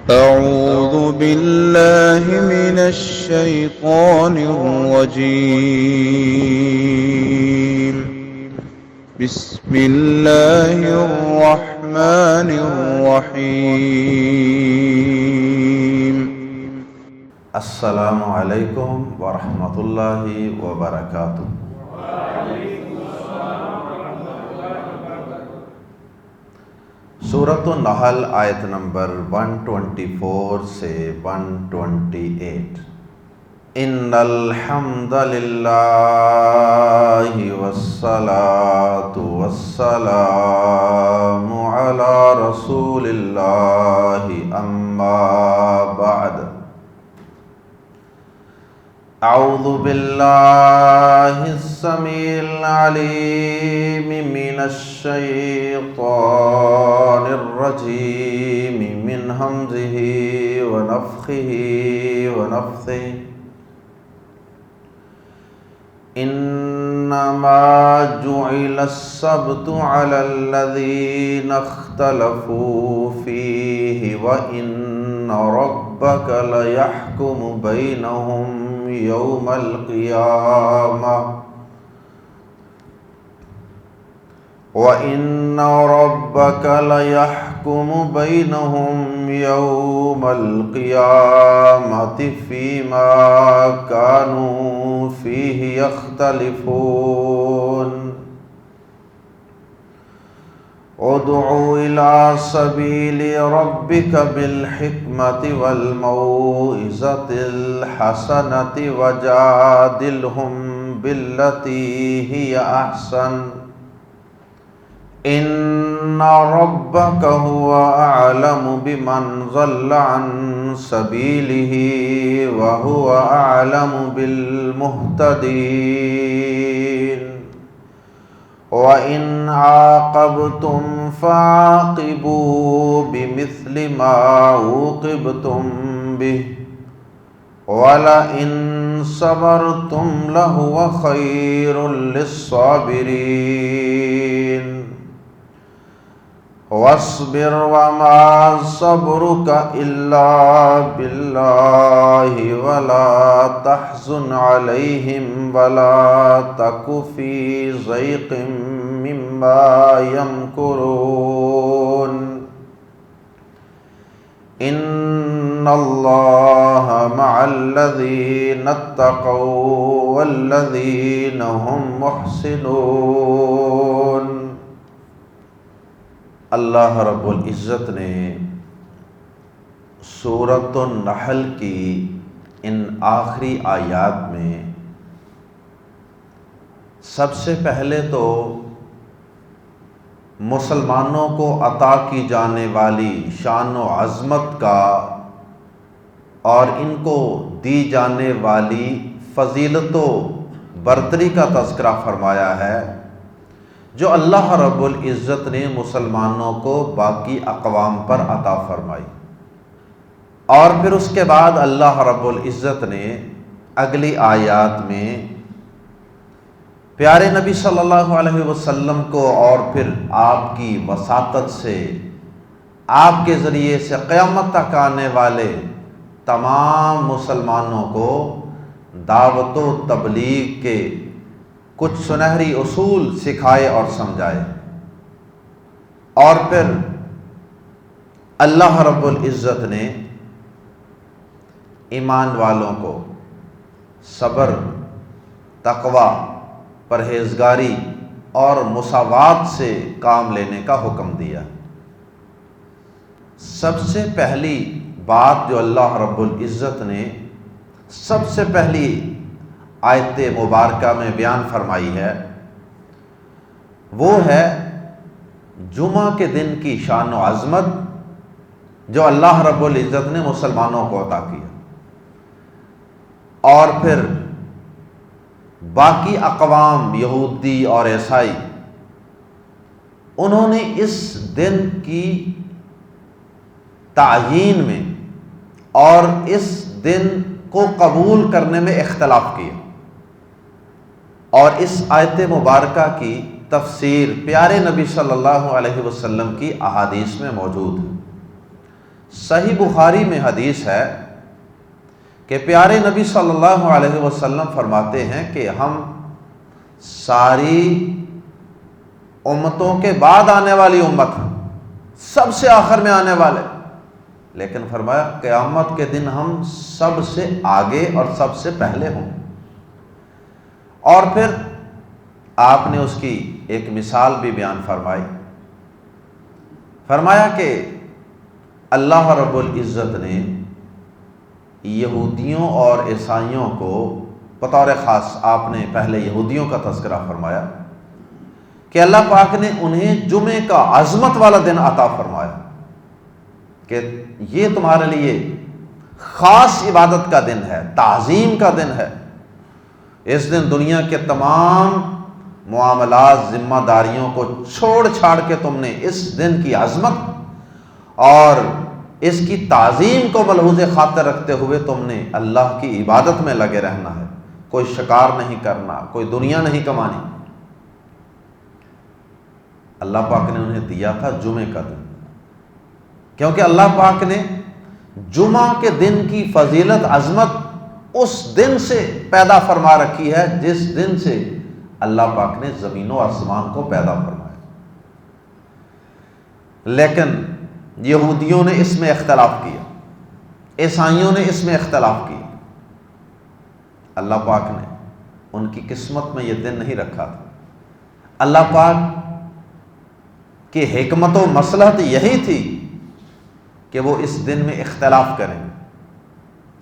أعوذ بالله من الشيطان الرجيم. بسم الله الرحمن الرحيم. السلام علیکم ورحمۃ اللہ وبرکاتہ۔ سورۃ النحل آیت نمبر 124 سے 128۔ ان الحمد للہ والصلاة والسلام علی رسول اللہ اما بعد۔ اعوذ باللہ السمیع العلیم من الشیطان الرجیم من ہمزہ ونفخہ ونفثہ۔ انما جعل السبت علی الذین اختلفوا فیہ وان ربک لیحکم بینہم یوم القیامہ وَإِنَّ رَبَّكَ لَيَحْكُمُ بَيْنَهُمْ يَوْمَ الْقِيَامَةِ فِيمَا كَانُوا فِيهِ يَخْتَلِفُونَ۔ ادْعُ إِلَى سَبِيلِ رَبِّكَ بِالْحِكْمَةِ وَالْمَوْعِظَةِ الْحَسَنَةِ وَجَادِلْهُمْ بِالَّتِي هِيَ أَحْسَنُ ان ربک هو اعلم بمن ضل عن سبیلہ وهو اعلم بالمہتدین۔ وَإِنْ عَاقَبْتُمْ فَعَاقِبُوا بِمِثْلِ مَا عُوقِبْتُمْ بِهِ وَلَئِنْ صَبَرْتُمْ لَهُوَ خَيْرٌ لِلصَّابِرِينَ۔ واصبر وما صبرك إلا بالله ولا تحزن عليهم ولا تك في ضيق مما يمكرون إن الله مع الذين اتقوا والذين هم محسنون۔ اللہ رب العزت نے سورۃ النحل کی ان آخری آیات میں سب سے پہلے تو مسلمانوں کو عطا کی جانے والی شان و عظمت کا اور ان کو دی جانے والی فضیلت و برتری کا تذکرہ فرمایا ہے جو اللہ رب العزت نے مسلمانوں کو باقی اقوام پر عطا فرمائی۔ اور پھر اس کے بعد اللہ رب العزت نے اگلی آیات میں پیارے نبی صلی اللہ علیہ وسلم کو اور پھر آپ کی وساطت سے آپ کے ذریعے سے قیامت تک آنے والے تمام مسلمانوں کو دعوت و تبلیغ کے کچھ سنہری اصول سکھائے اور سمجھائے۔ اور پھر اللہ رب العزت نے ایمان والوں کو صبر، تقوی، پرہیزگاری اور مساوات سے کام لینے کا حکم دیا۔ سب سے پہلی بات جو اللہ رب العزت نے سب سے پہلی آیت مبارکہ میں بیان فرمائی ہے وہ ہے جمعہ کے دن کی شان و عظمت جو اللہ رب العزت نے مسلمانوں کو عطا کیا۔ اور پھر باقی اقوام یہودی اور عیسائی انہوں نے اس دن کی تعیین میں اور اس دن کو قبول کرنے میں اختلاف کیا۔ اور اس آیت مبارکہ کی تفسیر پیارے نبی صلی اللہ علیہ وسلم کی احادیث میں موجود ہے۔ صحیح بخاری میں حدیث ہے کہ پیارے نبی صلی اللہ علیہ وسلم فرماتے ہیں کہ ہم ساری امتوں کے بعد آنے والی امت ہیں، سب سے آخر میں آنے والے، لیکن فرمایا قیامت کے دن ہم سب سے آگے اور سب سے پہلے ہوں۔ اور پھر آپ نے اس کی ایک مثال بھی بیان فرمائی، فرمایا کہ اللہ رب العزت نے یہودیوں اور عیسائیوں کو بطور خاص، آپ نے پہلے یہودیوں کا تذکرہ فرمایا کہ اللہ پاک نے انہیں جمعے کا عظمت والا دن عطا فرمایا کہ یہ تمہارے لیے خاص عبادت کا دن ہے، تعظیم کا دن ہے۔ اس دن دنیا کے تمام معاملات، ذمہ داریوں کو چھوڑ چھاڑ کے تم نے اس دن کی عظمت اور اس کی تعظیم کو ملحوظ خاطر رکھتے ہوئے تم نے اللہ کی عبادت میں لگے رہنا ہے، کوئی شکار نہیں کرنا، کوئی دنیا نہیں کمانی۔ اللہ پاک نے انہیں دیا تھا جمعے کا دن، کیونکہ اللہ پاک نے جمعہ کے دن کی فضیلت، عظمت اس دن سے پیدا فرما رکھی ہے جس دن سے اللہ پاک نے زمین و آسمان کو پیدا فرمایا۔ لیکن یہودیوں نے اس میں اختلاف کیا، عیسائیوں نے اس میں اختلاف کیا۔ اللہ پاک نے ان کی قسمت میں یہ دن نہیں رکھا تھا۔ اللہ پاک کی حکمت و مصلحت یہی تھی کہ وہ اس دن میں اختلاف کریں۔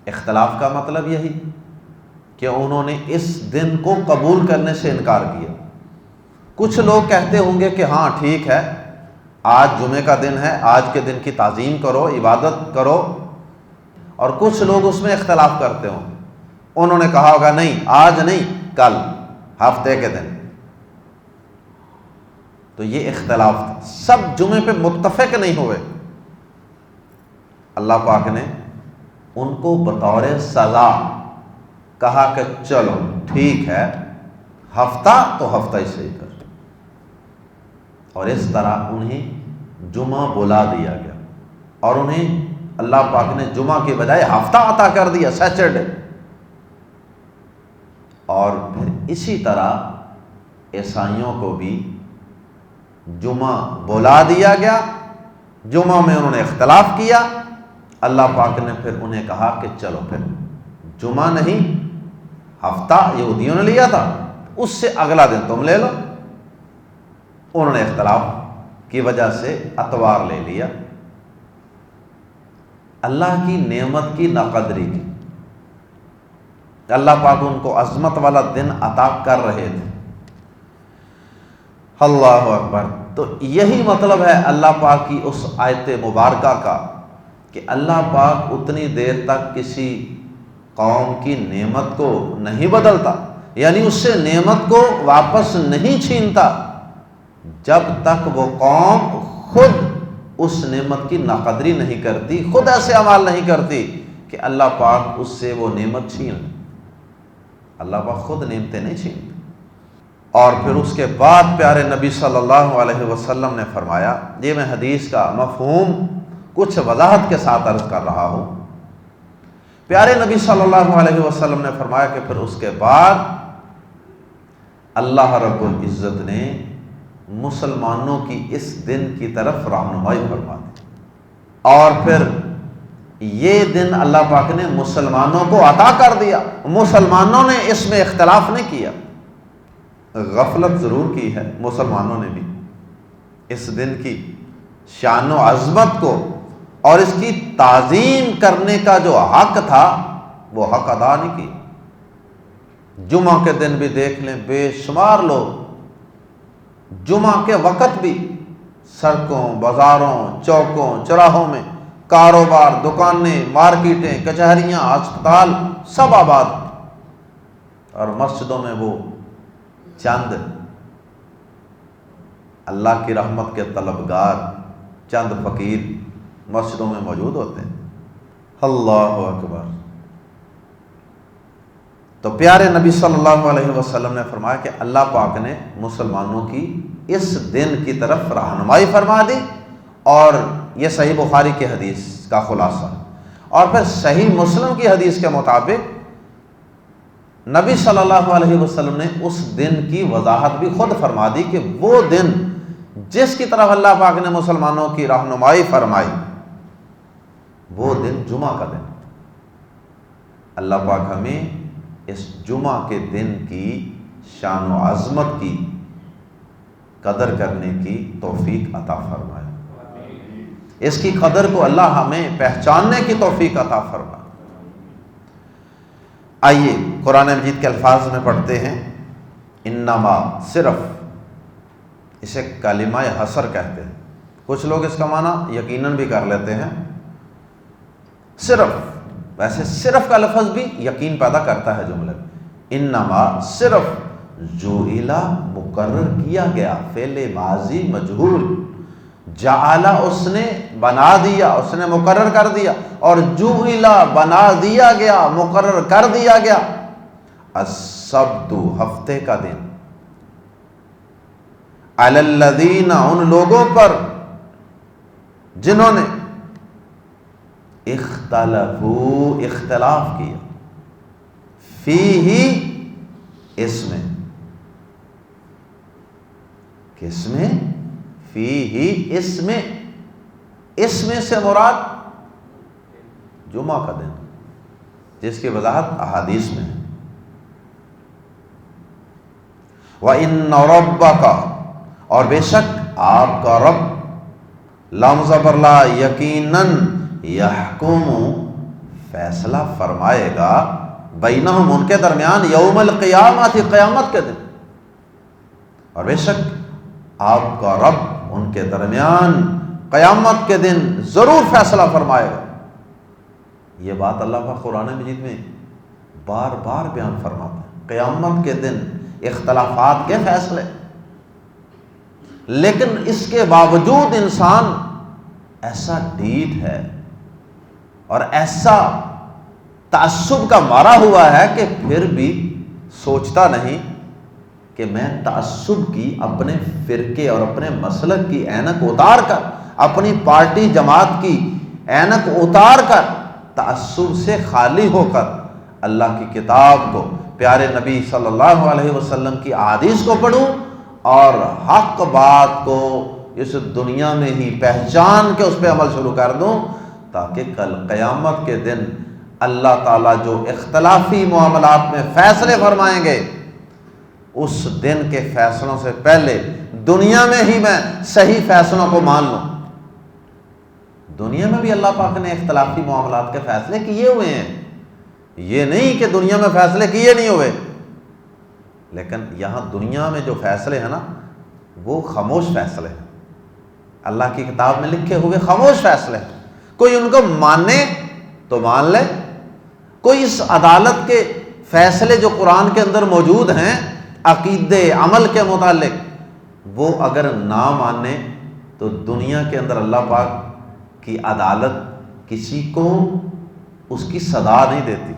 اختلاف کا مطلب یہی کہ انہوں نے اس دن کو قبول کرنے سے انکار کیا۔ کچھ لوگ کہتے ہوں گے کہ ہاں ٹھیک ہے، آج جمعے کا دن ہے، آج کے دن کی تعظیم کرو، عبادت کرو، اور کچھ لوگ اس میں اختلاف کرتے ہوں، انہوں نے کہا ہوگا نہیں آج نہیں کل، ہفتے کے دن۔ تو یہ اختلاف تھا، سب جمعے پہ متفق نہیں ہوئے۔ اللہ پاک نے ان کو بطور سزا کہا کہ چلو ٹھیک ہے، ہفتہ تو ہفتہ ہی صحیح کر، اور اس طرح انہیں جمعہ بلا دیا گیا، اور انہیں اللہ پاک نے جمعہ کے بجائے ہفتہ عطا کر دیا، سیچرڈے۔ اور پھر اسی طرح عیسائیوں کو بھی جمعہ بلا دیا گیا، جمعہ میں انہوں نے اختلاف کیا، اللہ پاک نے پھر انہیں کہا کہ چلو پھر جمعہ نہیں، ہفتہ یہودیوں نے لیا تھا، اس سے اگلا دن تم لے لو۔ انہوں نے اختلاف کی وجہ سے اتوار لے لیا۔ اللہ کی نعمت کی ناقدری کی، اللہ پاک ان کو عظمت والا دن عطا کر رہے تھے۔ اللہ اکبر۔ تو یہی مطلب ہے اللہ پاک کی اس آیت مبارکہ کا کہ اللہ پاک اتنی دیر تک کسی قوم کی نعمت کو نہیں بدلتا، یعنی اس سے نعمت کو واپس نہیں چھینتا جب تک وہ قوم خود اس نعمت کی ناقدری نہیں کرتی، خود ایسے اعمال نہیں کرتی کہ اللہ پاک اس سے وہ نعمت چھین لے۔ اللہ پاک خود نعمتیں نہیں چھینتے۔ اور پھر اس کے بعد پیارے نبی صلی اللہ علیہ وسلم نے فرمایا، یہ میں حدیث کا مفہوم کچھ وضاحت کے ساتھ عرض کر رہا ہوں۔ پیارے نبی صلی اللہ علیہ وسلم نے فرمایا کہ پھر اس کے بعد اللہ رب العزت نے مسلمانوں کی اس دن کی طرف رہنمائی فرما دی، اور پھر یہ دن اللہ پاک نے مسلمانوں کو عطا کر دیا۔ مسلمانوں نے اس میں اختلاف نہیں کیا، غفلت ضرور کی ہے مسلمانوں نے بھی، اس دن کی شان و عظمت کو اور اس کی تعظیم کرنے کا جو حق تھا وہ حق ادا نہیں کی۔ جمعہ کے دن بھی دیکھ لیں، بے شمار لوگ جمعہ کے وقت بھی سڑکوں، بازاروں، چوکوں، چوراہوں میں کاروبار، دکانیں، مارکیٹیں، کچہریاں، ہسپتال سب آباد، اور مسجدوں میں وہ چند اللہ کی رحمت کے طلبگار، چند فقیر مسجدوں میں موجود ہوتے ہیں۔ اللہ اکبر۔ تو پیارے نبی صلی اللہ علیہ وسلم نے فرمایا کہ اللہ پاک نے مسلمانوں کی اس دن کی طرف رہنمائی فرما دی، اور یہ صحیح بخاری کی حدیث کا خلاصہ۔ اور پھر صحیح مسلم کی حدیث کے مطابق نبی صلی اللہ علیہ وسلم نے اس دن کی وضاحت بھی خود فرما دی کہ وہ دن جس کی طرف اللہ پاک نے مسلمانوں کی رہنمائی فرمائی، وہ دن جمعہ کا دن۔ اللہ پاک ہمیں اس جمعہ کے دن کی شان و عظمت کی قدر کرنے کی توفیق عطا فرمائے، اس کی قدر کو اللہ ہمیں پہچاننے کی توفیق عطا فرمائے۔ آئیے قرآن مجید کے الفاظ میں پڑھتے ہیں۔ انما، صرف، اسے کلمہ حصر کہتے ہیں، کچھ لوگ اس کا معنی یقیناً بھی کر لیتے ہیں۔ صرف، ویسے صرف کا لفظ بھی یقین پیدا کرتا ہے جملے میں۔ انما، صرف، جعل، مقرر کیا گیا، فعل ماضی مجہول، جعل اس نے بنا دیا، اس نے مقرر کر دیا، اور جعل بنا دیا گیا، مقرر کر دیا گیا، السبت، ہفتے کا دن، علی الذین، ان لوگوں پر جنہوں نے اختلفوا، اختلاف کیا، فیہ، اس میں، کس میں؟ فیہ، اس میں، اس میں سے مراد جمعہ کا دن، جس کی وضاحت احادیث میں ہے۔ وَإِنَّ رَبَّكَ، اور بے شک آپ کا رب، لام زبر لا، یقیناً، یحکم، فیصلہ فرمائے گا، بینہم، ان کے درمیان، یوم القیامت، قیامت کے دن، اور بے شک آپ کا رب ان کے درمیان قیامت کے دن ضرور فیصلہ فرمائے گا۔ یہ بات اللہ کا قرآن مجید میں بار بار بیان فرماتا ہے، قیامت کے دن اختلافات کے فیصلے، لیکن اس کے باوجود انسان ایسا ڈھیٹ ہے اور ایسا تعصب کا مارا ہوا ہے کہ پھر بھی سوچتا نہیں کہ میں تعصب کی، اپنے فرقے اور اپنے مسلک کی اینک اتار کر، اپنی پارٹی جماعت کی اینک اتار کر، تعصب سے خالی ہو کر اللہ کی کتاب کو، پیارے نبی صلی اللہ علیہ وسلم کی احادیث کو پڑھوں اور حق بات کو اس دنیا میں ہی پہچان کے اس پہ عمل شروع کر دوں، تاکہ کل قیامت کے دن اللہ تعالیٰ جو اختلافی معاملات میں فیصلے فرمائیں گے، اس دن کے فیصلوں سے پہلے دنیا میں ہی میں صحیح فیصلوں کو مان لوں۔ دنیا میں بھی اللہ پاک نے اختلافی معاملات کے فیصلے کیے ہوئے ہیں، یہ نہیں کہ دنیا میں فیصلے کیے نہیں ہوئے، لیکن یہاں دنیا میں جو فیصلے ہیں نا، وہ خاموش فیصلے ہیں، اللہ کی کتاب میں لکھے ہوئے خاموش فیصلے ہیں۔ کوئی ان کو مانے تو مان لے، کوئی اس عدالت کے فیصلے جو قرآن کے اندر موجود ہیں عقیدے عمل کے متعلق، وہ اگر نہ مانے تو دنیا کے اندر اللہ پاک کی عدالت کسی کو اس کی سزا نہیں دیتی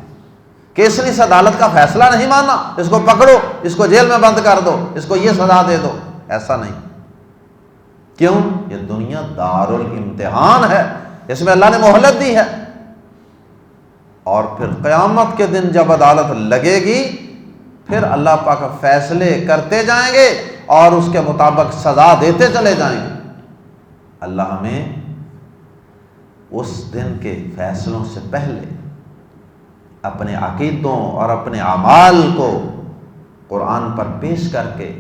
کہ اس نے اس عدالت کا فیصلہ نہیں مانا، اس کو پکڑو، اس کو جیل میں بند کر دو، اس کو یہ سزا دے دو، ایسا نہیں۔ کیوں؟ یہ دنیا دار الامتحان ہے، اس میں اللہ نے مہلت دی ہے، اور پھر قیامت کے دن جب عدالت لگے گی، پھر اللہ پاک فیصلے کرتے جائیں گے اور اس کے مطابق سزا دیتے چلے جائیں گے۔ اللہ ہمیں اس دن کے فیصلوں سے پہلے اپنے عقیدوں اور اپنے اعمال کو قرآن پر پیش کر کے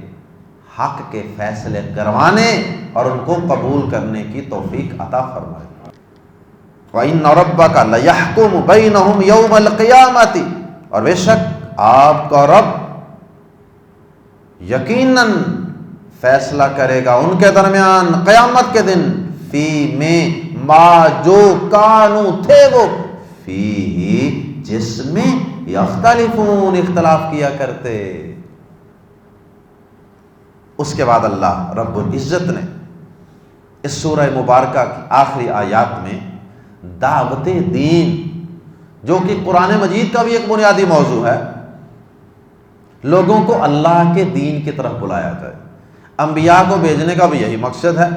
حق کے فیصلے کروانے اور ان کو قبول کرنے کی توفیق عطا فرمائے۔ وَإِنَّ رَبَّكَ لَيَحْكُمُ بَيْنَهُمْ يَوْمَ الْقِيَامَةِ، اور بے شک آپ کا رب یقیناً فیصلہ کرے گا ان کے درمیان قیامت کے دن، فی میں، ما جو کانو تھے وہ، فی جس میں، یختلفون اختلاف کیا کرتے۔ اس کے بعد اللہ رب العزت نے اس سورہ مبارکہ کی آخری آیات میں دعوت دین، جو کہ قرآن مجید کا بھی ایک بنیادی موضوع ہے، لوگوں کو اللہ کے دین کی طرف بلایا جائے۔ انبیاء کو بھیجنے کا بھی یہی مقصد ہے،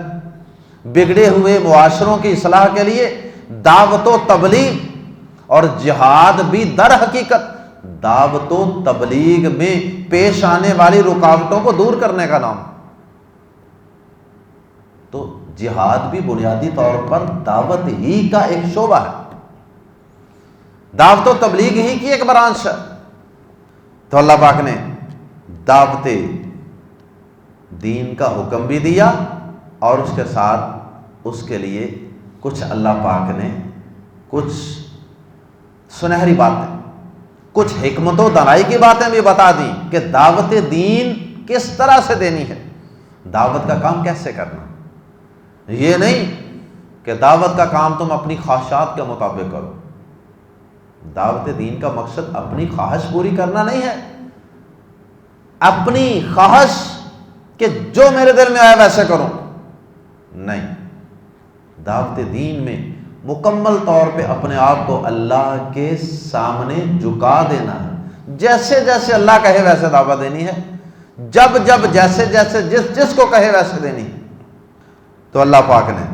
بگڑے ہوئے معاشروں کی اصلاح کے لیے دعوت و تبلیغ اور جہاد بھی در حقیقت دعوت و تبلیغ میں پیش آنے والی رکاوٹوں کو دور کرنے کا نام. تو جہاد بھی بنیادی طور پر دعوت ہی کا ایک شعبہ ہے، دعوت و تبلیغ ہی کی ایک برانچ ہے. تو اللہ پاک نے دعوت دین کا حکم بھی دیا اور اس کے ساتھ اس کے لیے کچھ اللہ پاک نے کچھ سنہری باتیں، کچھ حکمت و دانائی کی باتیں بھی بتا دیں کہ دعوت دین کس طرح سے دینی ہے، دعوت کا کام کیسے کرنا. یہ نہیں کہ دعوت کا کام تم اپنی خواہشات کے مطابق کرو. دعوت دین کا مقصد اپنی خواہش پوری کرنا نہیں ہے، اپنی خواہش کہ جو میرے دل میں آیا ویسے کروں نہیں. دعوت دین میں مکمل طور پہ اپنے آپ کو اللہ کے سامنے جھکا دینا ہے، جیسے جیسے اللہ کہے ویسے دعوت دینی ہے، جب جب جیسے جیسے جس کو کہے ویسے دینی ہے. تو اللہ پاک نے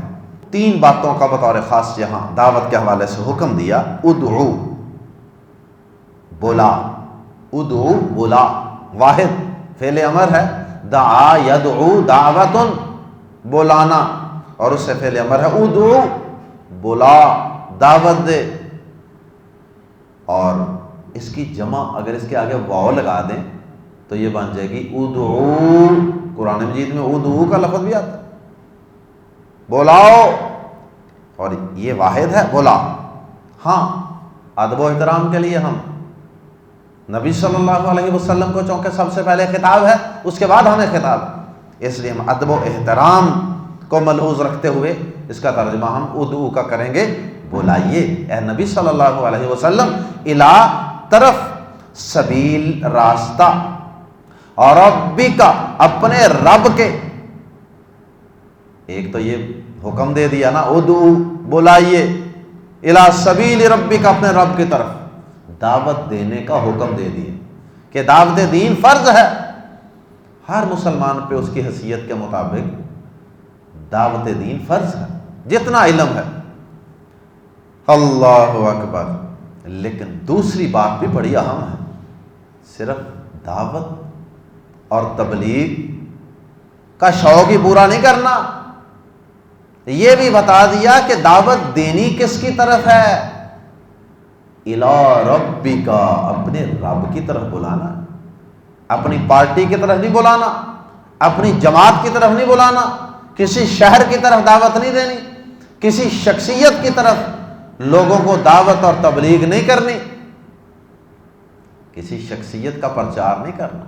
3 باتوں کا بطور خاص یہاں دعوت کے حوالے سے حکم دیا. ادعو، بولا، ادعو بولا، واحد فعل امر ہے. دعا یدعو دعوتن، بولانا، اور اس سے فعل امر ہے ادعو، بولا، دعوت دے. اور اس کی جمع اگر اس کے آگے واو لگا دیں تو یہ بن جائے گی ادعو. قرآن مجید میں ادعو کا لفظ بھی آتا ہے، بولاؤ، اور یہ واحد ہے بولا. ہاں ادب و احترام کے لیے ہم نبی صلی اللہ علیہ وسلم کو چونکہ سب سے پہلے خطاب ہے، اس کے بعد ہمیں خطاب ہے، اس لیے ہم ادب و احترام کو ملحوظ رکھتے ہوئے اس کا ترجمہ ہم ادعو کا کریں گے، بلائیے اے نبی صلی اللہ علیہ وسلم، الا طرف سبیل راستہ، اور ربی کا اپنے رب کے. ایک تو یہ حکم دے دیا نا ادعو، بلائیے، الا سبیل ربی کا اپنے رب کی طرف، دعوت دینے کا حکم دے دیا کہ دعوت دین فرض ہے ہر مسلمان پہ، اس کی حیثیت کے مطابق دعوت دین فرض ہے جتنا علم ہے. اللہ اکبر. لیکن دوسری بات بھی بڑی اہم ہے، صرف دعوت اور تبلیغ کا شوق ہی پورا نہیں کرنا، یہ بھی بتا دیا کہ دعوت دینی کس کی طرف ہے، الی ربک، اپنے رب کی طرف بلانا. اپنی پارٹی کی طرف نہیں بلانا، اپنی جماعت کی طرف نہیں بلانا، کسی شہر کی طرف دعوت نہیں دینی، کسی شخصیت کی طرف لوگوں کو دعوت اور تبلیغ نہیں کرنی، کسی شخصیت کا پرچار نہیں کرنا.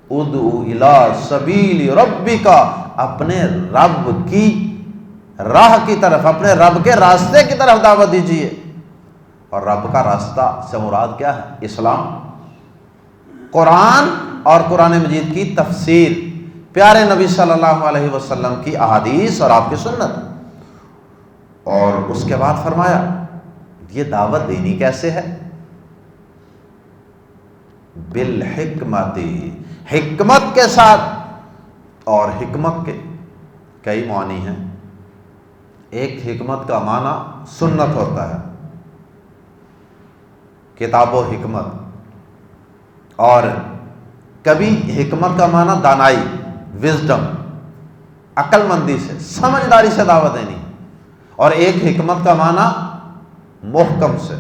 ادعو الی سبیل ربک، اپنے رب کی راہ کی طرف، اپنے رب کے راستے کی طرف دعوت دیجیے. اور رب کا راستہ سے مراد کیا ہے؟ اسلام، قرآن اور قرآن مجید کی تفسیر، پیارے نبی صلی اللہ علیہ وسلم کی احادیث اور آپ کی سنت. اور اس کے بعد فرمایا یہ دعوت دینی کیسے ہے؟ بالحکمت، حکمت کے ساتھ. اور حکمت کے کئی معنی ہیں. ایک حکمت کا معنی سنت ہوتا ہے، کتاب و حکمت، اور کبھی حکمت کا معنی دانائی، وزڈم، عقل مندی سے، سمجھداری سے دعوت دینی. اور ایک حکمت کا معنی محکم سے.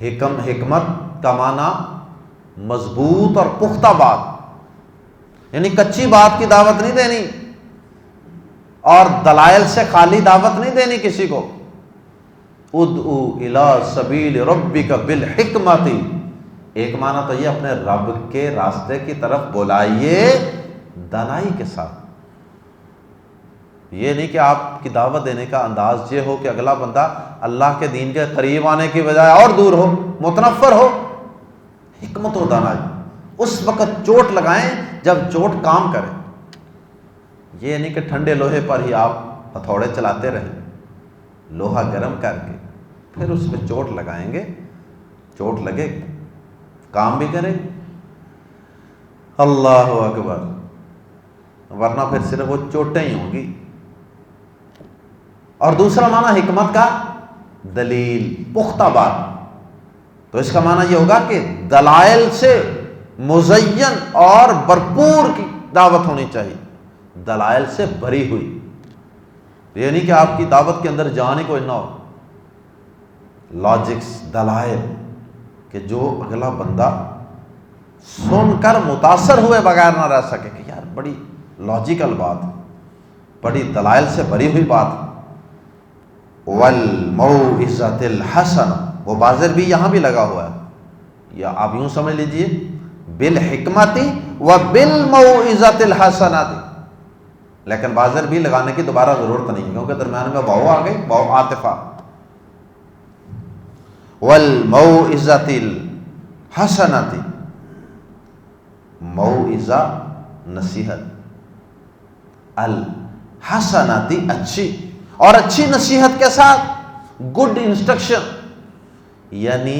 حکمت کا معنی مضبوط اور پختہ بات، یعنی کچی بات کی دعوت نہیں دینی اور دلائل سے خالی دعوت نہیں دینی کسی کو. ادعو الی سبیل ربک بالحکمت، ایک معنی تو یہ اپنے رب کے راستے کی طرف بلائیے دانائی کے ساتھ. یہ نہیں کہ آپ کی دعوت دینے کا انداز یہ ہو کہ اگلا بندہ اللہ کے دین کے قریب آنے کی بجائے اور دور ہو، متنفر ہو. حکمت و دانائی اس وقت چوٹ لگائیں جب چوٹ کام کرے. یہ نہیں کہ ٹھنڈے لوہے پر ہی آپ ہتھوڑے چلاتے رہیں، لوہا گرم کر کے پھر اس میں چوٹ لگائیں گے، چوٹ لگے کام بھی کرے. اللہ اکبر. ورنہ پھر صرف وہ چوٹیں ہی ہوں گی. اور دوسرا معنی حکمت کا دلیل، پختہ بات. تو اس کا معنی یہ ہوگا کہ دلائل سے مزین اور بھرپور کی دعوت ہونی چاہیے، دلائل سے بھری ہوئی. یہ نہیں کہ آپ کی دعوت کے اندر جان ہی کوئی نہ ہو. لاجکس، دلائل، کہ جو اگلا بندہ سن کر متاثر ہوئے بغیر نہ رہ سکے کہ یار بڑی لاجیکل بات، بڑی دلائل سے بھری ہوئی بات. والموعظۃ الحسنہ، وہ بازر بھی یہاں بھی لگا ہوا ہے، یا آپ یوں سمجھ لیجئے بالحکمت وبالموعظۃ الحسنہ، لیکن بازر بھی لگانے کی دوبارہ ضرورت نہیں کیونکہ درمیان میں واو آ گئی، واو عاطفہ. والموعظۃ الحسنہ، موعظہ نصیحت، الحسنہ اچھی، اور اچھی نصیحت کے ساتھ گڈ انسٹرکشن، یعنی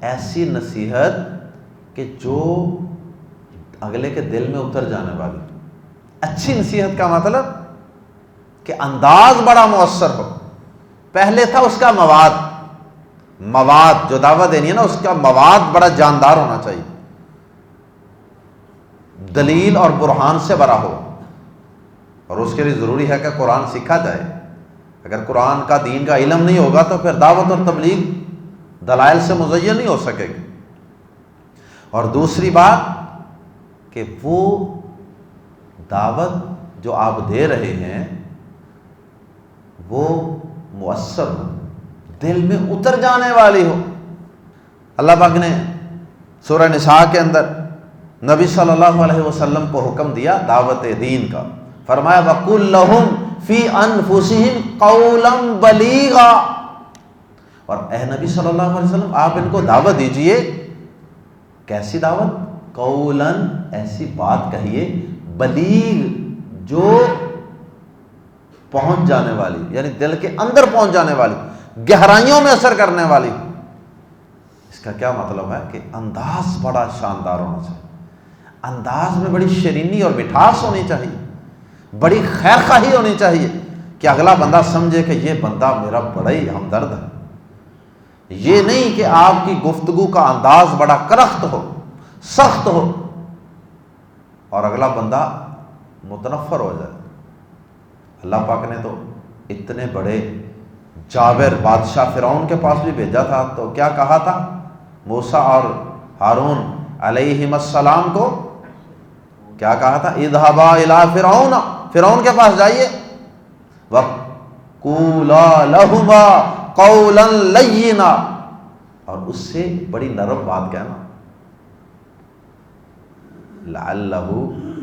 ایسی نصیحت کہ جو اگلے کے دل میں اتر جانے والی. اچھی نصیحت کا مطلب کہ انداز بڑا مؤثر ہو. پہلے تھا اس کا مواد جو دعوت دینی ہے نا، اس کا مواد بڑا جاندار ہونا چاہیے، دلیل اور برہان سے بھرا ہو. اور اس کے لیے ضروری ہے کہ قرآن سیکھا جائے. اگر قرآن کا دین کا علم نہیں ہوگا تو پھر دعوت اور تبلیغ دلائل سے مزین نہیں ہو سکے گی. اور دوسری بات کہ وہ دعوت جو آپ دے رہے ہیں وہ مؤثر ہو، دل میں اتر جانے والی ہو. اللہ پاک نے سورہ نساء کے اندر نبی صلی اللہ علیہ وسلم کو حکم دیا دعوت دین کا. فرمایا وَقُلْ لَهُمْ فِي أَنفُسِهِمْ قَوْلًا بَلِيغًا، اور اے نبی صلی اللہ علیہ وسلم آپ ان کو دعوت دیجئے. کیسی دعوت؟ قولاً، ایسی بات کہیے، بلیغ، جو پہنچ جانے والی، یعنی دل کے اندر پہنچ جانے والی، گہرائیوں میں اثر کرنے والی. اس کا کیا مطلب ہے کہ انداز بڑا شاندار ہونا چاہیے، انداز میں بڑی شیرینی اور مٹھاس ہونی چاہیے، بڑی خیر خواہی ہونی چاہیے کہ اگلا بندہ سمجھے کہ یہ بندہ میرا بڑا ہی ہمدرد ہے. یہ نہیں کہ آپ کی گفتگو کا انداز بڑا کرخت ہو، سخت ہو، اور اگلا بندہ متنفر ہو جائے. اللہ پاک نے تو اتنے بڑے جابر بادشاہ فرعون کے پاس بھی بھیجا تھا، تو کیا کہا تھا موسیٰ اور ہارون علیہم السلام کو؟ کیا کہا تھا؟ اذهبا الى فرعون، فرعون کے پاس جائیے، وقولا لهما قولا لینا، اور اس سے بڑی نرم بات کہنا، لعلہ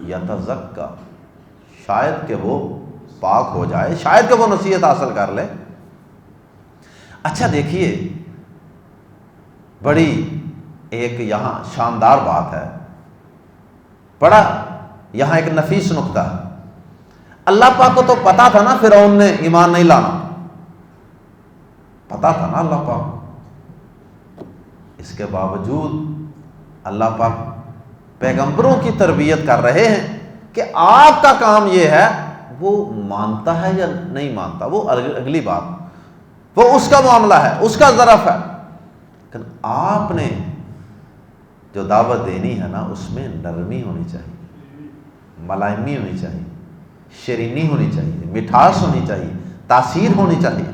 یتزکا، شاید کہ وہ پاک ہو جائے، شاید کہ وہ نصیحت حاصل کر لے. اچھا دیکھیے، بڑی ایک یہاں شاندار بات ہے، بڑا یہاں ایک نفیس نقطہ ہے. اللہ پاک کو تو پتا تھا نا فرعون نے ایمان نہیں لانا، پتا تھا نا اللہ پاک. اس کے باوجود اللہ پاک پیغمبروں کی تربیت کر رہے ہیں کہ آپ کا کام یہ ہے. وہ مانتا ہے یا نہیں مانتا وہ اگلی بات، وہ اس کا معاملہ ہے، اس کا ظرف ہے، لیکن آپ نے جو دعوت دینی ہے نا اس میں نرمی ہونی چاہیے، ملائمی ہونی چاہیے، شیرینی ہونی چاہیے، مٹھاس ہونی چاہیے، تاثیر ہونی چاہیے.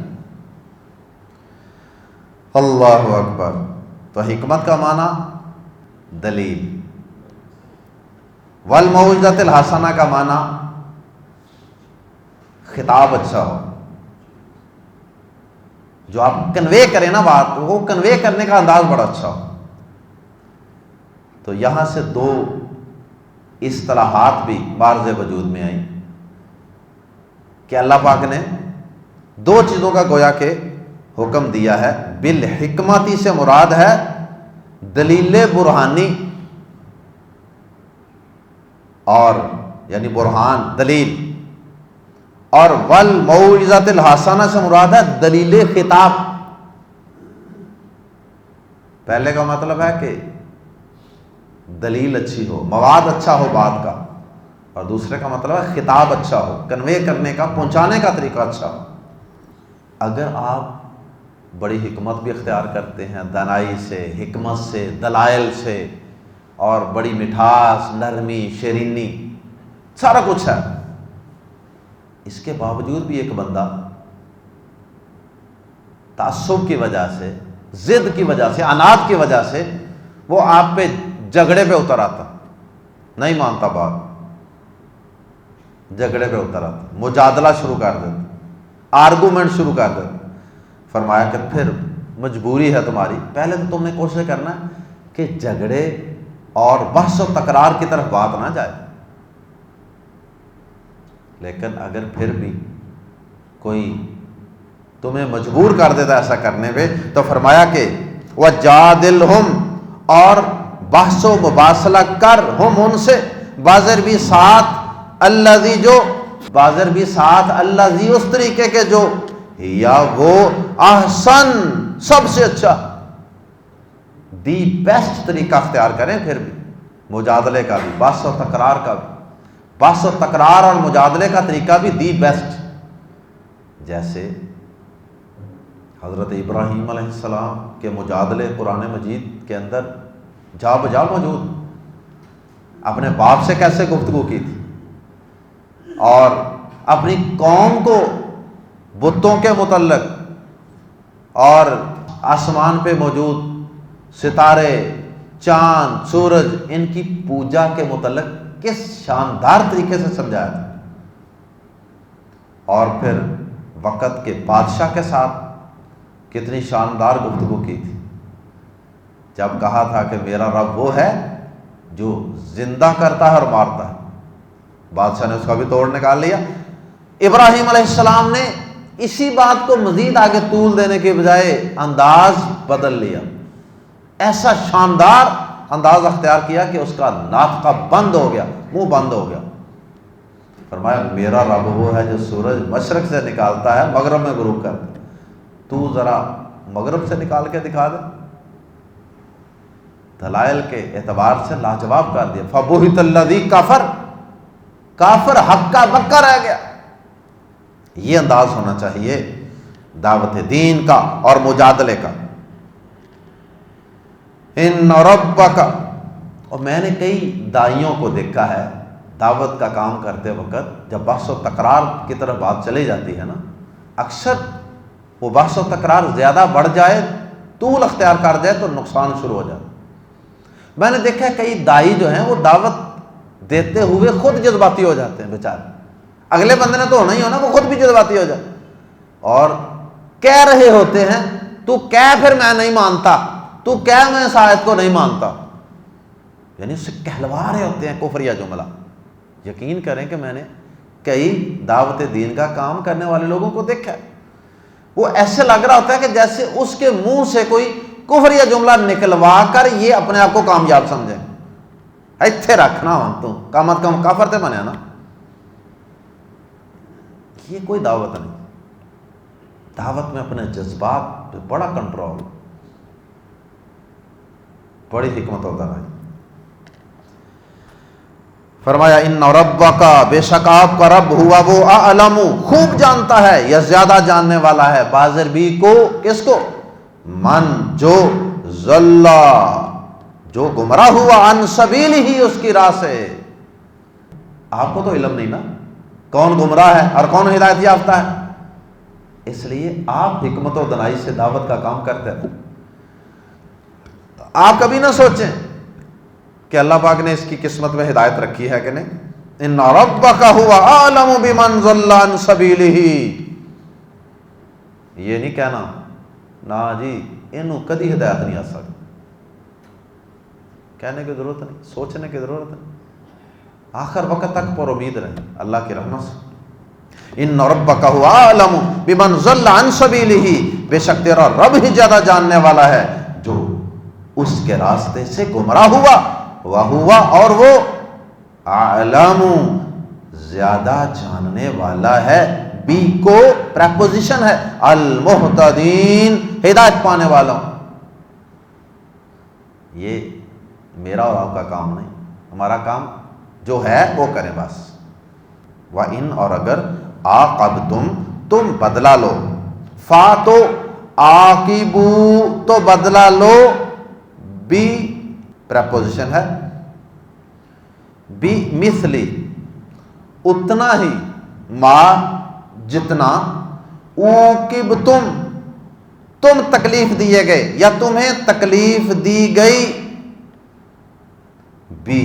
اللہ اکبر. تو حکمت کا معنی دلیل، والموعظۃ الحسنہ کا معنی خطاب اچھا ہو، جو آپ کنوے کریں نا بات، وہ کنوے کرنے کا انداز بڑا اچھا ہو. تو یہاں سے دو اصطلاحات بھی بارز وجود میں آئیں کہ اللہ پاک نے دو چیزوں کا گویا کہ حکم دیا ہے. بالحکمتی سے مراد ہے دلیل برہانی، اور یعنی برہان دلیل، اور والموعظۃ الحسنہ سے مراد ہے دلیل خطاب. پہلے کا مطلب ہے کہ دلیل اچھی ہو، مواد اچھا ہو بات کا، اور دوسرے کا مطلب ہے خطاب اچھا ہو، کنوے کرنے کا، پہنچانے کا طریقہ اچھا ہو. اگر آپ بڑی حکمت بھی اختیار کرتے ہیں، دانائی سے، حکمت سے، دلائل سے، اور بڑی مٹھاس، نرمی، شیرینی، سارا کچھ ہے۔ اس کے باوجود بھی ایک بندہ تعصب کی وجہ سے، ضد کی وجہ سے، عناد کی وجہ سے وہ آپ پہ جھگڑے پہ اتر آتا، نہیں مانتا بات، جھگڑے پہ اتر آتا، مجادلہ شروع کر دیتا، آرگومنٹ شروع کر دیتا۔ فرمایا کہ پھر مجبوری ہے تمہاری، پہلے تو تم نے کوشش کرنا ہے کہ جھگڑے اور بحث و تکرار کی طرف بات نہ جائے، لیکن اگر پھر بھی کوئی تمہیں مجبور کر دیتا ایسا کرنے پہ، تو فرمایا کہ وَجَادِلْهُمْ، اور بحث و مباحثہ کر، ہم ان سے، بازر بھی ساتھ الذی، جو بازر بھی ساتھ الذی، اس طریقے کے جو، یا وہ احسن، سب سے اچھا، دی بیسٹ طریقہ اختیار کریں۔ پھر بھی مجادلے کا بھی، بحث و تکرار کا بھی، بحث و تکرار اور مجادلے کا طریقہ بھی دی بیسٹ۔ جیسے حضرت ابراہیم علیہ السلام کے مجادلے قرآن مجید کے اندر جا بجا موجود، اپنے باپ سے کیسے گفتگو کی تھی، اور اپنی قوم کو بتوں کے متعلق اور آسمان پہ موجود ستارے، چاند، سورج، ان کی پوجا کے متعلق کس شاندار طریقے سے سمجھایا تھا، اور پھر وقت کے بادشاہ کے ساتھ کتنی شاندار گفتگو کی تھی، جب کہا تھا کہ میرا رب وہ ہے جو زندہ کرتا ہے اور مارتا ہے۔ بادشاہ نے اس کا بھی توڑ نکال لیا۔ ابراہیم علیہ السلام نے اسی بات کو مزید آگے طول دینے کے بجائے انداز بدل لیا، ایسا شاندار انداز اختیار کیا کہ اس کا ناطقہ بند ہو گیا، منہ بند ہو گیا۔ فرمایا میرا رب وہ ہے جو سورج مشرق سے نکالتا ہے، مغرب میں غروب کرتا ہے، تو ذرا مغرب سے نکال کے دکھا دے۔ دلائل کے اعتبار سے لاجواب کر دیا۔ فَبُہِتَ الَّذِي کَفَرَ، کافر ہکا بکا رہ گیا۔ یہ انداز ہونا چاہیے دعوت دین کا اور مجادلے کا۔ ان ربک، اور میں نے کئی داعیوں کو دیکھا ہے دعوت کا کام کرتے وقت، جب بحث و تکرار کی طرف بات چلی جاتی ہے نا، اکثر وہ بحث و تکرار زیادہ بڑھ جائے، طول اختیار کر جائے تو نقصان شروع ہو جاتا۔ میں نے دیکھا ہے کئی داعی جو ہیں وہ دعوت دیتے ہوئے خود جذباتی ہو جاتے ہیں بیچارے، اگلے بندے نے تو ہونا ہی ہونا، وہ خود بھی جذباتی ہو جائے، اور کہہ رہے ہوتے ہیں تو کہہ پھر میں نہیں مانتا، تو کہہ میں اس آیت کو نہیں مانتا، یعنی اس سے کہلوا رہے ہوتے ہیں کفریہ جملہ۔ یقین کریں کہ میں نے کئی دعوت دین کا کام کرنے والے لوگوں کو دیکھا ہے، وہ ایسے لگ رہا ہوتا ہے کہ جیسے اس کے منہ سے کوئی کفریہ جملہ نکلوا کر یہ اپنے آپ کو کامیاب سمجھیں، ایتھے رکھنا ہوں تو کم از کم کافر تے بنیا نا۔ یہ کوئی دعوت نہیں، دعوت میں اپنے جذبات پہ بڑا کنٹرول، بڑی حکمت ہوتا ہے۔ فرمایا ان ربک، بے شک آپ کا رب، ہوا وہ اعلم، خوب جانتا ہے یا زیادہ جاننے والا ہے، بازر بھی کو، کس کو، من، جو ضل، جو گمراہ ہوا، عن سبیل ہی، اس کی راہ سے۔ آپ کو تو علم نہیں نا کون گمراہ ہے اور کون ہدایت یافتہ ہے، اس لیے آپ حکمت و دانائی سے دعوت کا کام کرتے ہیں۔ آپ کبھی نہ سوچیں کہ اللہ پاک نے اس کی قسمت میں ہدایت رکھی ہے کہ نہیں۔ ان ربک هو اعلم بمن ضل عن سبیلہ، یہ نہیں کہنا نا جی انہوں کدی ہدایت نہیں آ سکتی، کہنے کی ضرورت نہیں، سوچنے کی ضرورت نہیں، آخر وقت تک پر امید رہیں اللہ کی رحمت سے۔ ان ربک هو اعلم بمن ضل عن سبیلہ، بے شک تیرا رب ہی زیادہ جاننے والا ہے جو اس کے راستے سے گمراہ ہوا، وہوا، اور وہ اعلم، زیادہ جاننے والا ہے، بی کو پریپوزیشن ہے، المہتدین، ہدایت پانے والا ہوں۔ یہ میرا اور آپ کا کام نہیں، ہمارا کام جو ہے وہ کریں بس۔ وَإِنْ، اور اگر عاقبتم، تم بدلہ لو، فا تو عاقبو تو بدلہ لو، بی پریپوزیشن ہے، بی مثلی اتنا ہی، ما جتنا، اوقبتم تم تکلیف دیے گئے یا تمہیں تکلیف دی گئی، بھی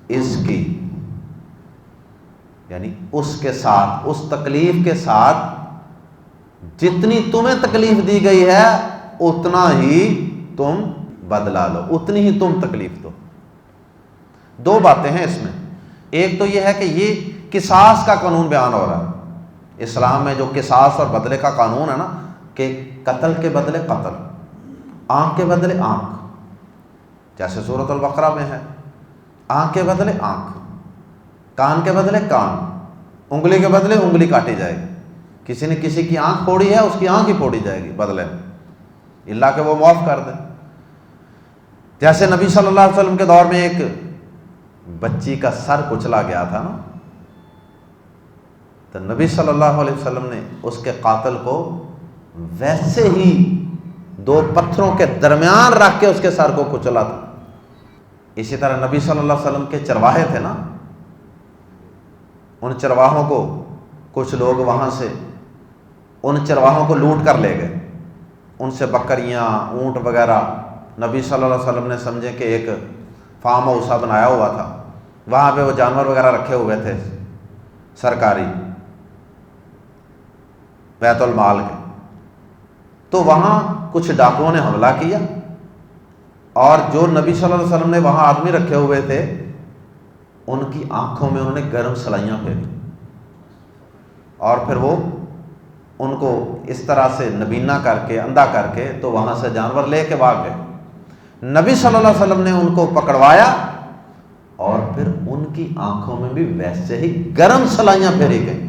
اس کی، یعنی اس کے ساتھ، اس تکلیف کے ساتھ جتنی تمہیں تکلیف دی گئی ہے اتنا ہی تم بدلا لو، اتنی ہی تم تکلیف دو۔ دو باتیں ہیں اس میں، ایک تو یہ ہے کہ یہ قصاص کا قانون بیان ہو رہا ہے، اسلام میں جو قصاص اور بدلے کا قانون ہے نا، کہ قتل کے بدلے قتل، آنکھ کے بدلے آنکھ، جیسے سورۃ البقرہ میں ہے، آنکھ کے بدلے آنکھ، کان کے بدلے کان، انگلی کے بدلے انگلی کاٹی جائے گی، کسی نے کسی کی آنکھ پھوڑی ہے اس کی آنکھ ہی پھوڑی جائے گی بدلے میں، اللہ کہ وہ معاف کر دے۔ جیسے نبی صلی اللہ علیہ وسلم کے دور میں ایک بچی کا سر کچلا گیا تھا نا، تو نبی صلی اللہ علیہ وسلم نے اس کے قاتل کو ویسے ہی دو پتھروں کے درمیان رکھ کے اس کے سر کو کچلا تھا۔ اسی طرح نبی صلی اللہ علیہ وسلم کے چرواہے تھے نا، ان چرواہوں کو کچھ لوگ وہاں سے ان چرواہوں کو لوٹ کر لے گئے، ان سے بکریاں، اونٹ وغیرہ، نبی صلی اللہ علیہ وسلم نے سمجھے کہ ایک فارم ہاؤس بنایا ہوا تھا، وہاں پہ وہ جانور وغیرہ رکھے ہوئے تھے سرکاری بیت المال کے، تو وہاں کچھ ڈاکوؤں نے حملہ کیا اور جو نبی صلی اللہ علیہ وسلم نے وہاں آدمی رکھے ہوئے تھے ان کی آنکھوں میں انہوں نے گرم سلائیاں پھیری اور پھر وہ ان کو اس طرح سے نبینا کر کے، اندھا کر کے، تو وہاں سے جانور لے کے بھاگ گئے۔ نبی صلی اللہ علیہ وسلم نے ان کو پکڑوایا اور پھر ان کی آنکھوں میں بھی ویسے ہی گرم سلائیاں پھیری گئیں۔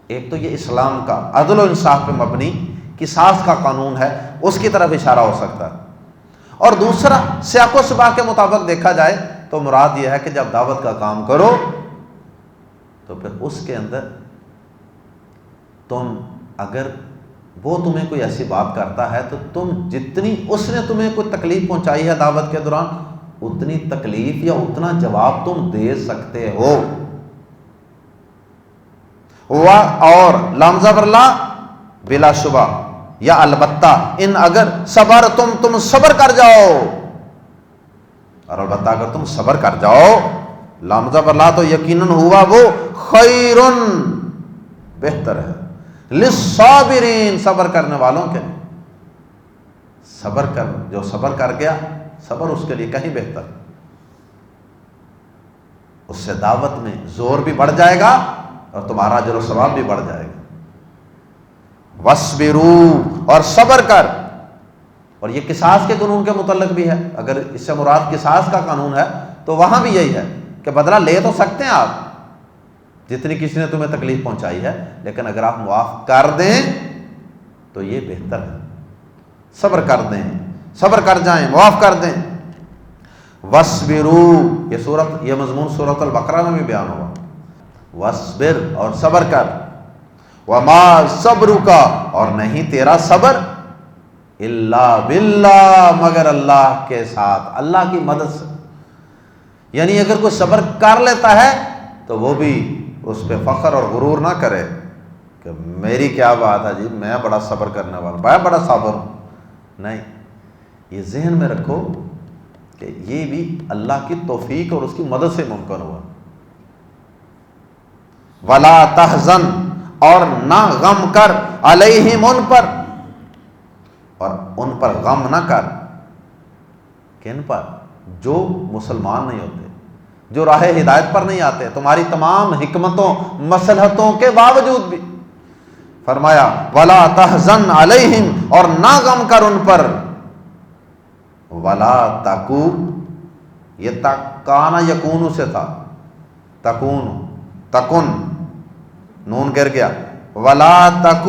ایک تو یہ اسلام کا عدل و انصاف پہ مبنی قصاص کا قانون ہے، اس کی طرف اشارہ ہو سکتا ہے، اور دوسرا سیاق و سباق کے مطابق دیکھا جائے تو مراد یہ ہے کہ جب دعوت کا کام کرو تو پھر اس کے اندر تم، اگر وہ تمہیں کوئی ایسی بات کرتا ہے تو تم جتنی اس نے تمہیں کوئی تکلیف پہنچائی ہے دعوت کے دوران، اتنی تکلیف یا اتنا جواب تم دے سکتے ہو۔ اور لام زبر لا بلا شبہ یا البتہ، ان اگر صبر تم صبر کر جاؤ، اور البتہ اگر تم صبر کر جاؤ، لام زبر لا تو یقیناً ہوا وہ، خیرن بہتر ہے، للصابرین صبر کرنے والوں کے، صبر کر، جو صبر کر گیا صبر اس کے لیے کہیں بہتر، اس سے دعوت میں زور بھی بڑھ جائے گا اور تمہارا اجر و ثواب بھی بڑھ جائے گا۔ وَاصْبِرُوا، اور صبر کر، اور یہ قصاص کے قانون کے متعلق بھی ہے، اگر اس سے مراد قصاص کا قانون ہے تو وہاں بھی یہی ہے کہ بدلہ لے تو سکتے ہیں آپ جتنی کسی نے تمہیں تکلیف پہنچائی ہے، لیکن اگر آپ معاف کر دیں تو یہ بہتر ہے، صبر کر دیں، صبر کر جائیں، معاف کر دیں۔ وَاصْبِرُوا، یہ مضمون سورۃ البقرہ میں بھی بیان ہوا، وَاصْبِر، اور صبر کر، وَمَا صَبْرُكَ، اور نہیں تیرا صبر، إِلَّا بِاللَّهِ، مگر اللہ کے ساتھ، اللہ کی مدد سے، یعنی اگر کوئی صبر کر لیتا ہے تو وہ بھی اس پہ فخر اور غرور نہ کرے کہ میری کیا بات ہے جی، میں بڑا صبر کرنے والا، میں بڑا صابر ہوں، نہیں، یہ ذہن میں رکھو کہ یہ بھی اللہ کی توفیق اور اس کی مدد سے ممکن ہوا۔ وَلَا تَحْزَنْ، اور نہ غم کر، علیہم، ان پر، اور ان پر غم نہ کر، کن پر؟ جو مسلمان نہیں ہوتے، جو راہ ہدایت پر نہیں آتے، تمہاری تمام حکمتوں مصلحتوں کے باوجود بھی فرمایا وَلَا تَحْزَنْ عَلَيْهِمْ، اور نہ غم کر ان پر، وَلَا تَكُ، یہ کانا یکون سے تھا، تکون، تکن، نون گر گیا، وَلَا تَكُ،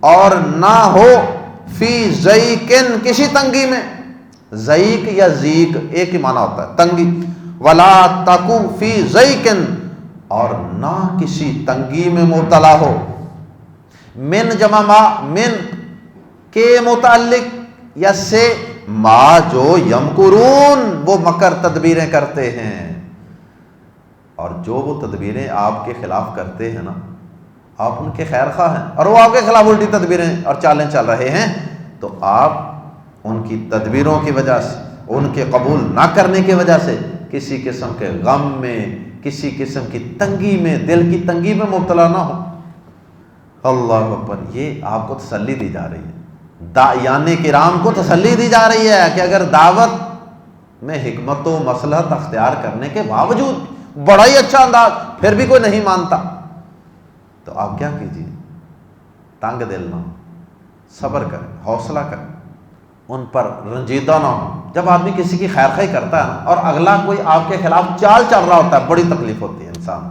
اور نہ ہو، فی ضیقن، کسی تنگی میں، ضیق یا ضیق ایک ہی معنی ہوتا ہے، تنگی، وَلَا تَكُ فی ضیقن، اور نہ کسی تنگی میں مبتلا ہو، من جمع ما، من کے متعلق، یا سے ما جو یمکرون وہ مکر تدبیریں کرتے ہیں، اور جو وہ تدبیریں آپ کے خلاف کرتے ہیں نا، آپ ان کے خیر خواہ ہیں اور وہ آپ کے خلاف الٹی تدبیریں اور چالیں چل رہے ہیں، تو آپ ان کی تدبیروں کی وجہ سے، ان کے قبول نہ کرنے کی وجہ سے کسی قسم کے غم میں، کسی قسم کی تنگی میں، دل کی تنگی میں مبتلا نہ ہو۔ اللہ اکبر، یہ آپ کو تسلی دی جا رہی ہے، داعیان کرام کو تسلی دی جا رہی ہے کہ اگر دعوت میں حکمت و مصلحت اختیار کرنے کے باوجود بڑا ہی اچھا انداز پھر بھی کوئی نہیں مانتا، تو آپ کیا کیجیے، تنگ دل نہ ہو، صبر کریں، حوصلہ کریں، ان پر رنجیدہ نہ ہو۔ جب آدمی کسی کی خیر خواہی کرتا ہے نا اور اگلا کوئی آپ کے خلاف چال چل رہا ہوتا ہے، بڑی تکلیف ہوتی ہے انسان،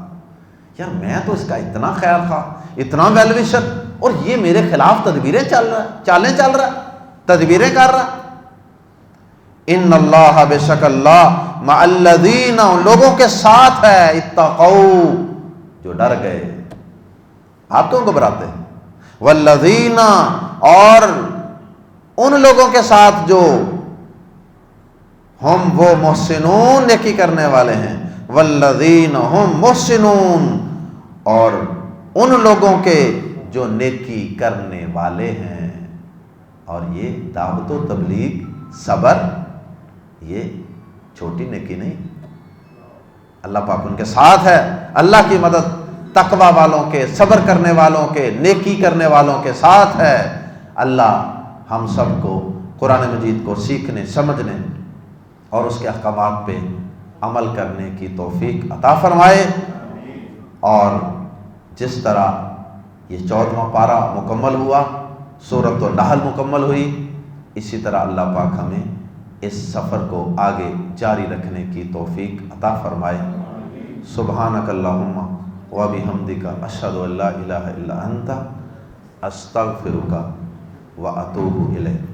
یار میں تو اس کا اتنا خیر خواہ، اتنا ویل وشر، اور یہ میرے خلاف تدبیریں چل رہا ہے، چالیں چل رہا ہے، تدبیریں کر رہا ہے۔ ان اللہ، بے شک اللہ، مع الذین، ان لوگوں کے ساتھ ہے، اتقوا، جو ڈر گئے۔ آپ کیوں گھبراتے ہیں؟ والذین، اور ان لوگوں کے ساتھ جو ہم وہ محسنون، نیکی کرنے والے ہیں، والذین ہم محسنون، اور ان لوگوں کے جو نیکی کرنے والے ہیں۔ اور یہ دعوت و تبلیغ، صبر، یہ چھوٹی نیکی نہیں، اللہ پاک ان کے ساتھ ہے۔ اللہ کی مدد تقوی والوں کے، صبر کرنے والوں کے، نیکی کرنے والوں کے ساتھ ہے۔ اللہ ہم سب کو قرآن مجید کو سیکھنے، سمجھنے اور اس کے احکامات پہ عمل کرنے کی توفیق عطا فرمائے، اور جس طرح یہ 14واں پارہ مکمل ہوا، سورۃ النحل مکمل ہوئی، اسی طرح اللہ پاک ہمیں اس سفر کو آگے جاری رکھنے کی توفیق عطا فرمائے۔ سبحانک اللہم و بحمدک، اشہد ان لا الہ الا انت، استغفرک و اتوب الیک۔